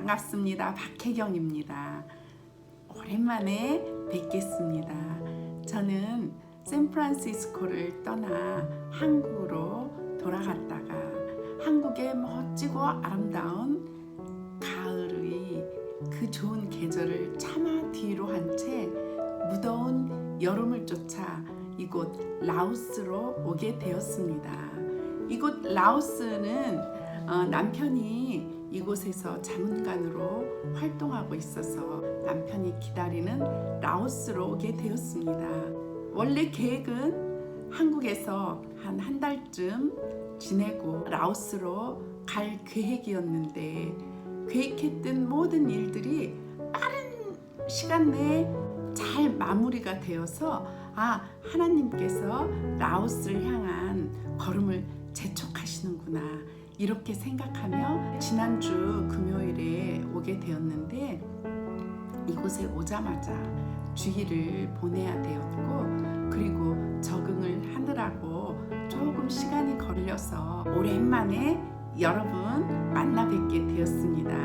반갑습니다. 박혜경입니다. 오랜만에 뵙겠습니다. 저는 샌프란시스코를 떠나 한국으로 돌아갔다가 한국의 멋지고 아름다운 가을의 그 좋은 계절을 차마 뒤로 한 채 무더운 여름을 쫓아 이곳 라오스로 오게 되었습니다. 이곳 라오스는 남편이 이곳에서 자문관으로 활동하고 있어서 남편이 기다리는 라오스로 오게 되었습니다. 원래 계획은 한국에서 한 달쯤 지내고 라오스로 갈 계획이었는데 계획했던 모든 일들이 빠른 시간 내에 잘 마무리가 되어서 하나님께서 라오스를 향한 걸음을 재촉하시는구나 이렇게 생각하며 지난주 금요일에 오게 되었는데 이곳에 오자마자 주일을 보내야 되었고 그리고 적응을 하느라고 조금 시간이 걸려서 오랜만에 여러분 만나 뵙게 되었습니다.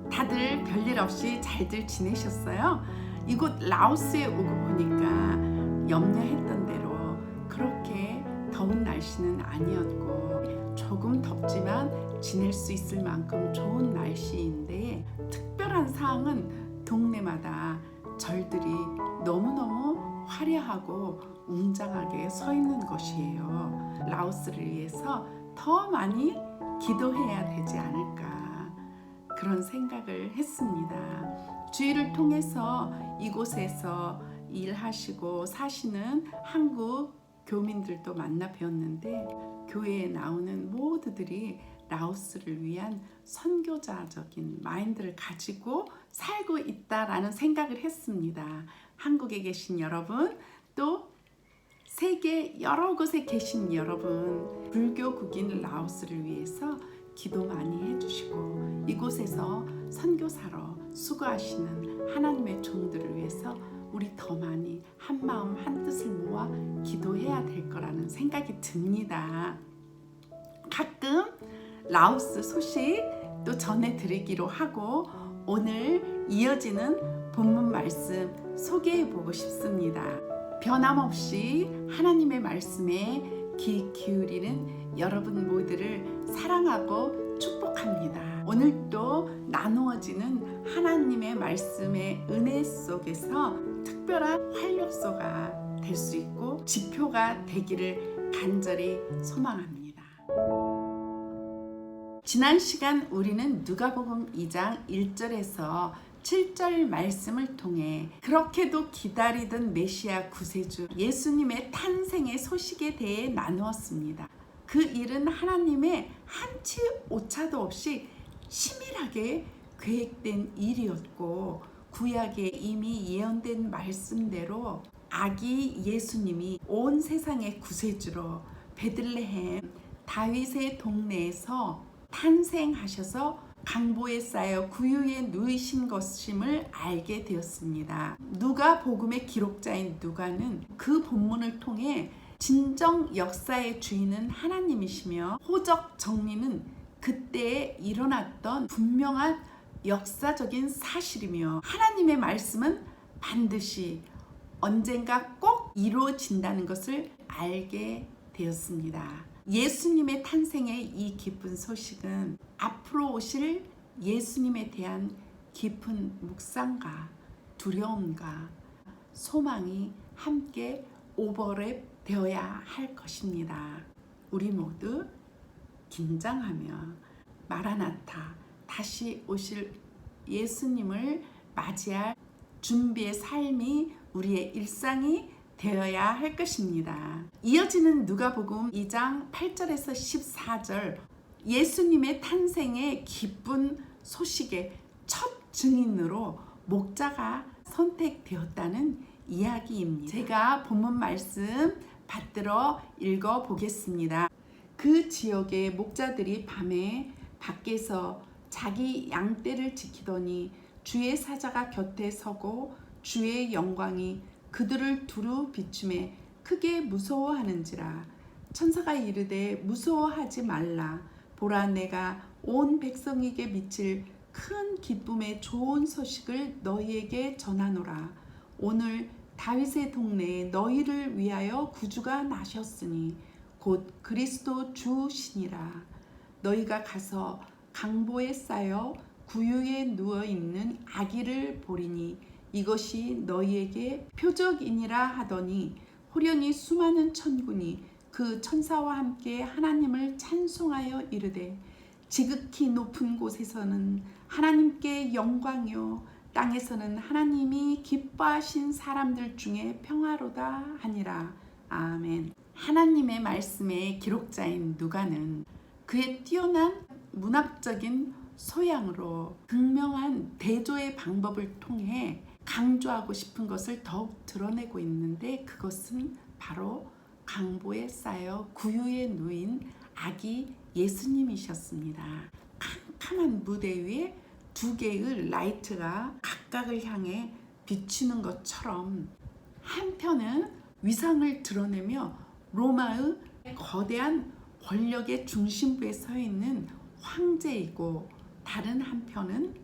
다들 별일 없이 잘들 지내셨어요? 이곳 라오스에 오고 보니까 염려했던 대로 그렇게 더운 날씨는 아니었고 조금 덥지만 지낼 수 있을 만큼 좋은 날씨인데 특별한 사항은 동네마다 절들이 너무너무 화려하고 웅장하게 서 있는 것이에요. 라오스를 위해서 더 많이 기도해야 되지 않을까 그런 생각을 했습니다. 주일을 통해서 이곳에서 일하시고 사시는 한국 교민들도 만나 뵈었는데 교회에 나오는 모두들이 라오스를 위한 선교자적인 마인드를 가지고 살고 있다라는 생각을 했습니다. 한국에 계신 여러분, 또 세계 여러 곳에 계신 여러분, 불교국인 라오스를 위해서 기도 많이 해주시고 이곳에서 선교사로 수고하시는 하나님의 종들을 위해서 우리 더 많이 한 마음 한 뜻을 모아 기도해야 될 거라는 생각이 듭니다. 가끔 라오스 소식 또 전해드리기로 하고 오늘 이어지는 본문 말씀 소개해 보고 싶습니다. 변함없이 하나님의 말씀에 귀 기울이는 여러분 모두를 사랑하고 축복합니다. 오늘도 나누어지는 하나님의 말씀의 은혜 속에서 특별한 활력소가 될 수 있고 지표가 되기를 간절히 소망합니다. 지난 시간 우리는 누가복음 2장 1절에서 7절 말씀을 통해 그렇게도 기다리던 메시아 구세주 예수님의 탄생의 소식에 대해 나누었습니다. 그 일은 하나님의 한치 오차도 없이 치밀하게 계획된 일이었고 구약에 이미 예언된 말씀대로 아기 예수님이 온 세상의 구세주로 베들레헴 다윗의 동네에서 탄생하셔서 강보에 쌓여 구유에 누이신 것임을 알게 되었습니다. 누가복음의 기록자인 누가는 그 본문을 통해 진정 역사의 주인은 하나님이시며 호적 정리는 그때에 일어났던 분명한 역사적인 사실이며 하나님의 말씀은 반드시 언젠가 꼭 이루어진다는 것을 알게 되었습니다. 예수님의 탄생의 이 기쁜 소식은 앞으로 오실 예수님에 대한 깊은 묵상과 두려움과 소망이 함께 오버랩 되어야 할 것입니다. 우리 모두 긴장하며 마라나타 다시 오실 예수님을 맞이할 준비의 삶이 우리의 일상이 되어야 할 것입니다. 이어지는 누가복음 2장 8절에서 14절 예수님의 탄생의 기쁜 소식의 첫 증인으로 목자가 선택되었다는 이야기입니다. 제가 본문 말씀 받들어 읽어 보겠습니다. 그 지역의 목자들이 밤에 밖에서 자기 양떼를 지키더니 주의 사자가 곁에 서고 주의 영광이 그들을 두루 비추매 크게 무서워하는지라. 천사가 이르되 무서워하지 말라. 보라 내가 온 백성에게 미칠 큰 기쁨의 좋은 소식을 너희에게 전하노라. 오늘 다윗의 동네에 너희를 위하여 구주가 나셨으니 곧 그리스도 주시니라. 너희가 가서 강보에 쌓여 구유에 누워 있는 아기를 보리니 이것이 너희에게 표적이니라 하더니 호련히 수많은 천군이 그 천사와 함께 하나님을 찬송하여 이르되 지극히 높은 곳에서는 하나님께 영광이요 땅에서는 하나님이 기뻐하신 사람들 중에 평화로다 하니라. 아멘. 하나님의 말씀의 기록자인 누가는 그의 뛰어난 문학적인 소양으로 극명한 대조의 방법을 통해 강조하고 싶은 것을 더욱 드러내고 있는데 그것은 바로 강보에 쌓여 구유에 누인 아기 예수님이셨습니다. 캄캄한 무대 위에 두 개의 라이트가 각각을 향해 비추는 것처럼 한편은 위상을 드러내며 로마의 거대한 권력의 중심부에 서 있는 황제이고 다른 한편은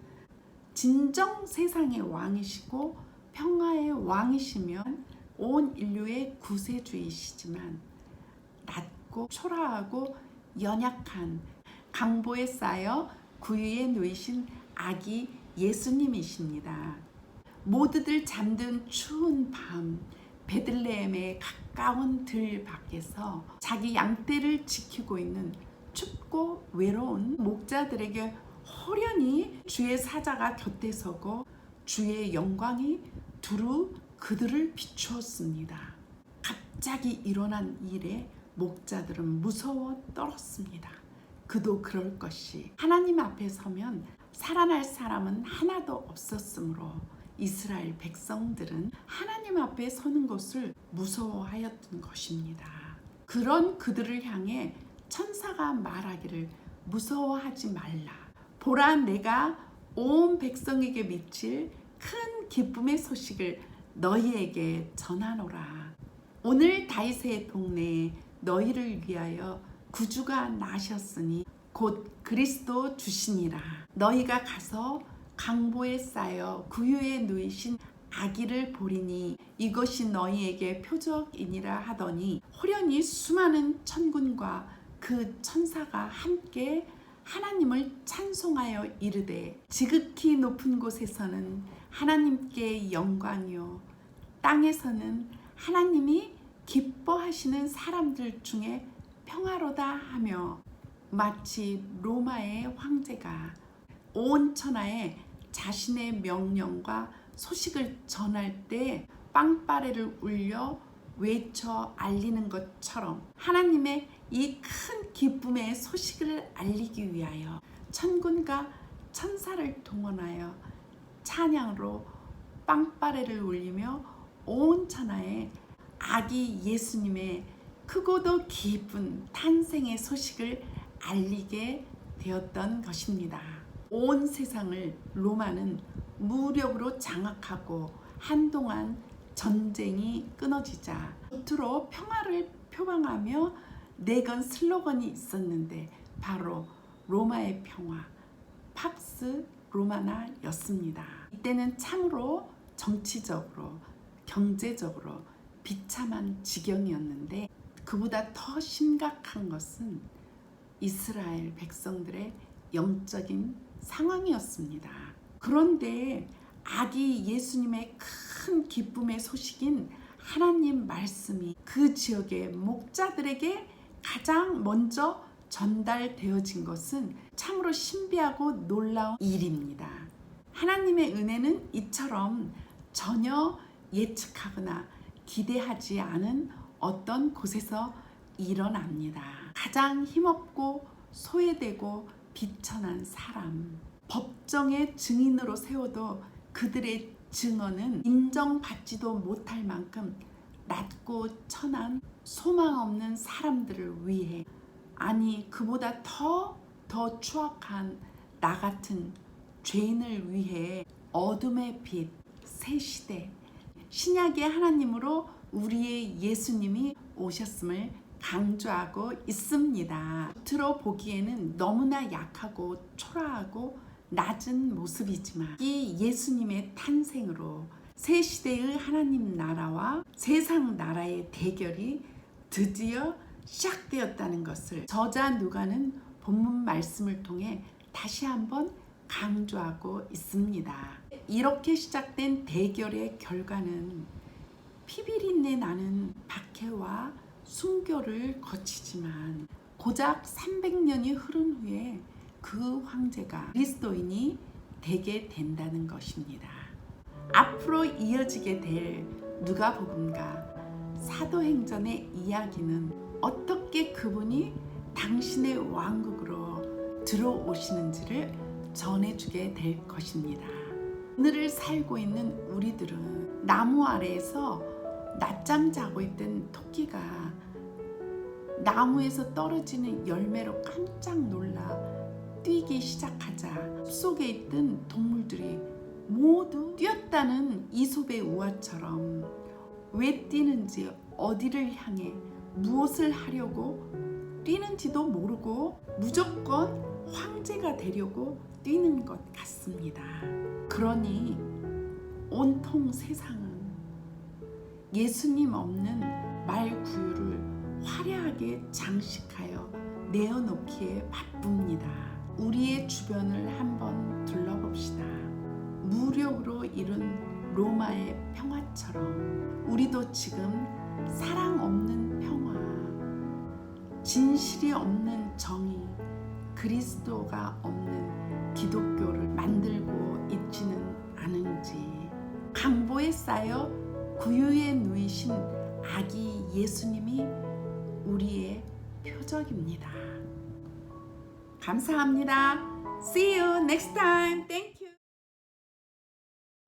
진정 세상의 왕이시고 평화의 왕이시며 온 인류의 구세주이시지만 낮고 초라하고 연약한 강보에 쌓여 구유에 누이신 아기 예수님이십니다. 모두들 잠든 추운 밤 베들레헴의 가까운 들 밖에서 자기 양떼를 지키고 있는 춥고 외로운 목자들에게 호련히 주의 사자가 곁에 서고 주의 영광이 두루 그들을 비추었습니다. 갑자기 일어난 일에 목자들은 무서워 떨었습니다. 그도 그럴 것이 하나님 앞에 서면 살아날 사람은 하나도 없었으므로 이스라엘 백성들은 하나님 앞에 서는 것을 무서워하였던 것입니다. 그런 그들을 향해 천사가 말하기를 무서워하지 말라. 보라, 내가 온 백성에게 미칠 큰 기쁨의 소식을 너희에게 전하노라. 오늘 다윗의 동네에 너희를 위하여 구주가 나셨으니 곧 그리스도 주시니라. 너희가 가서 강보에 쌓여 구유에 누이신 아기를 보리니 이것이 너희에게 표적이니라 하더니 호련히 수많은 천군과 그 천사가 함께 하나님을 찬송하여 이르되 지극히 높은 곳에서는 하나님께 영광이요 땅에서는 하나님이 기뻐하시는 사람들 중에 평화로다 하며 마치 로마의 황제가 온 천하에 자신의 명령과 소식을 전할 때 빵빠레를 울려 외쳐 알리는 것처럼 하나님의 이 큰 기쁨의 소식을 알리기 위하여 천군과 천사를 동원하여 찬양으로 빵빠레를 울리며 온 천하에 아기 예수님의 크고도 깊은 탄생의 소식을 알리게 되었던 것입니다. 온 세상을 로마는 무력으로 장악하고 한동안 전쟁이 끊어지자 겉으로 평화를 표방하며 내건 슬로건이 있었는데 바로 로마의 평화, 팍스 로마나였습니다. 이때는 참으로 정치적으로 경제적으로 비참한 지경이었는데 그보다 더 심각한 것은 이스라엘 백성들의 영적인 상황이었습니다. 그런데 아기 예수님의 큰 기쁨의 소식인 하나님 말씀이 그 지역의 목자들에게 가장 먼저 전달되어진 것은 참으로 신비하고 놀라운 일입니다. 하나님의 은혜는 이처럼 전혀 예측하거나 기대하지 않은 어떤 곳에서 일어납니다. 가장 힘없고 소외되고 비천한 사람, 법정의 증인으로 세워도 그들의 증언은 인정받지도 못할 만큼 낮고 천한 소망 없는 사람들을 위해, 아니 그보다 더 추악한 나 같은 죄인을 위해 어둠의 빛 새 시대 신약의 하나님으로 우리의 예수님이 오셨음을 강조하고 있습니다. 겉으로 보기에는 너무나 약하고 초라하고 낮은 모습이지만 이 예수님의 탄생으로 새 시대의 하나님 나라와 세상 나라의 대결이 드디어 시작되었다는 것을 저자 누가는 본문 말씀을 통해 다시 한번 강조하고 있습니다. 이렇게 시작된 대결의 결과는 피비린내 나는 박해와 순교를 거치지만 고작 300년이 흐른 후에 그 황제가 그리스도인이 되게 된다는 것입니다. 앞으로 이어지게 될 누가복음과 사도행전의 이야기는 어떻게 그분이 당신의 왕국으로 들어오시는지를 전해주게 될 것입니다. 오늘을 살고 있는 우리들은 나무 아래에서 낮잠 자고 있던 토끼가 나무에서 떨어지는 열매로 깜짝 놀라 뛰기 시작하자 숲속에 있던 동물들이 모두 뛰었다는 이솝의 우화처럼 왜 뛰는지, 어디를 향해 무엇을 하려고 뛰는지도 모르고 무조건 황제가 되려고 뛰는 것 같습니다. 그러니 온통 세상은 예수님 없는 말구유를 화려하게 장식하여 내어놓기에 바쁩니다. 우리의 주변을 한번 둘러봅시다. 무력으로 이룬 로마의 평화처럼 우리도 지금 사랑 없는 평화, 진실이 없는 정의, 그리스도가 없는 기독교를 만들고 있지는 않은지, 강보에 쌓여 구유에 누이신 아기 예수님이 우리의 표적입니다. 감사합니다. See you next time. Thank you.